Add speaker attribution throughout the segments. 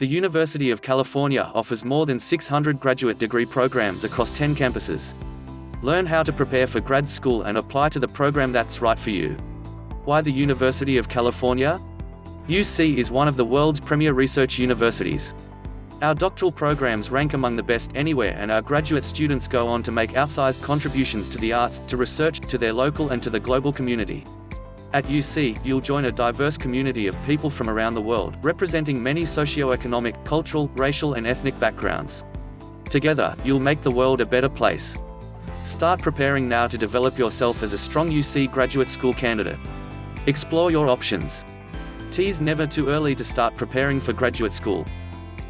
Speaker 1: The University of California offers more than 600 graduate degree programs across 10 campuses. Learn how to prepare for grad school and apply to the program that's right for you. Why the University of California? UC is one of the world's premier research universities. Our doctoral programs rank among the best anywhere, and our graduate students go on to make outsized contributions to the arts, to research, to their local and to the global community. At UC, you'll join a diverse community of people from around the world, representing many socio-economic, cultural, racial and ethnic backgrounds. Together, you'll make the world a better place. Start preparing now to develop yourself as a strong UC graduate school candidate. Explore your options. It's never too early to start preparing for graduate school.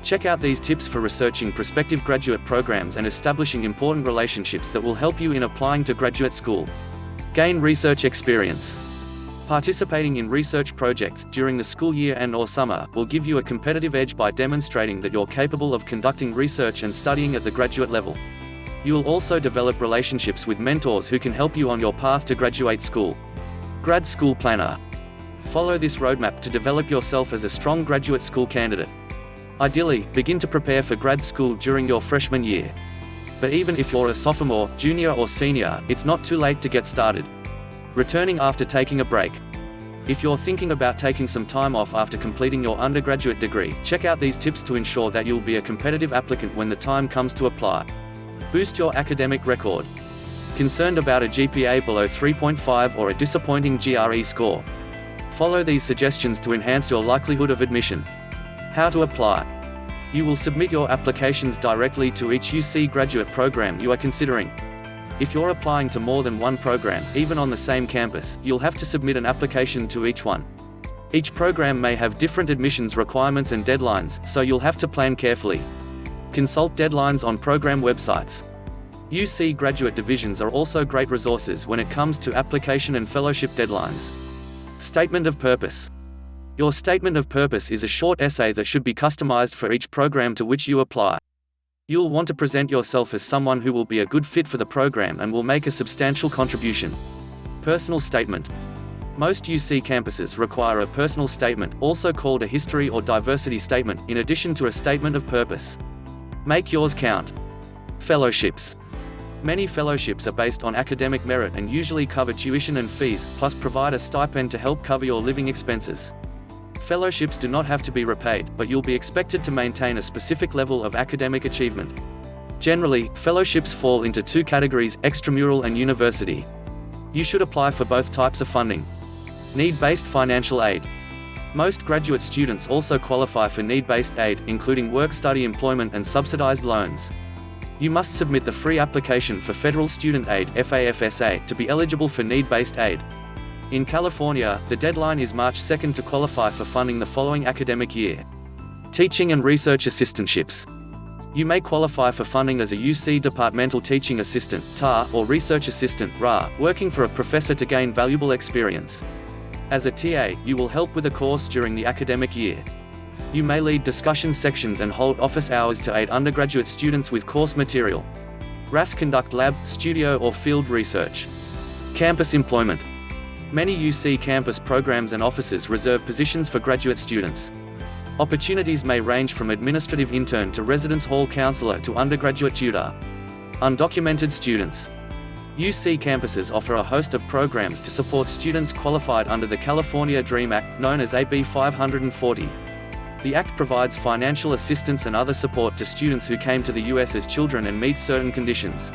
Speaker 1: Check out these tips for researching prospective graduate programs and establishing important relationships that will help you in applying to graduate school. Gain research experience. Participating in research projects during the school year and/or summer will give you a competitive edge by demonstrating that you're capable of conducting research and studying at the graduate level. You will also develop relationships with mentors who can help you on your path to graduate school. Grad School Planner. Follow this roadmap to develop yourself as a strong graduate school candidate. Ideally, begin to prepare for grad school during your freshman year. But even if you're a sophomore, junior or senior, it's not too late to get started. Returning after taking a break. If you're thinking about taking some time off after completing your undergraduate degree, check out these tips to ensure that you'll be a competitive applicant when the time comes to apply. Boost your academic record. Concerned about a GPA below 3.5 or a disappointing GRE score? Follow these suggestions to enhance your likelihood of admission. How to apply. You will submit your applications directly to each UC graduate program you are considering. If you're applying to more than one program, even on the same campus, you'll have to submit an application to each one. Each program may have different admissions requirements and deadlines, so you'll have to plan carefully. Consult deadlines on program websites. UC graduate divisions are also great resources when it comes to application and fellowship deadlines. Statement of purpose. Your statement of purpose is a short essay that should be customized for each program to which you apply. You'll want to present yourself as someone who will be a good fit for the program and will make a substantial contribution. Personal statement. Most UC campuses require a personal statement, also called a history or diversity statement, in addition to a statement of purpose. Make yours count. Fellowships. Many fellowships are based on academic merit and usually cover tuition and fees, plus provide a stipend to help cover your living expenses. Fellowships do not have to be repaid, but you'll be expected to maintain a specific level of academic achievement. Generally, fellowships fall into two categories: extramural and university. You should apply for both types of funding. Need-based financial aid. Most graduate students also qualify for need-based aid, including work-study employment and subsidized loans. You must submit the free application for Federal Student Aid (FAFSA) to be eligible for need-based aid. In California, the deadline is March 2nd to qualify for funding the following academic year. Teaching and research assistantships. You may qualify for funding as a UC Departmental Teaching Assistant (TAR) or Research Assistant (RA), working for a professor to gain valuable experience. As a TA, you will help with a course during the academic year. You may lead discussion sections and hold office hours to aid undergraduate students with course material. RAS conduct lab, studio or field research. Campus employment. Many UC campus programs and offices reserve positions for graduate students. Opportunities may range from administrative intern to residence hall counselor to undergraduate tutor. Undocumented students. UC campuses offer a host of programs to support students qualified under the California DREAM Act, known as AB 540. The Act provides financial assistance and other support to students who came to the U.S. as children and meet certain conditions.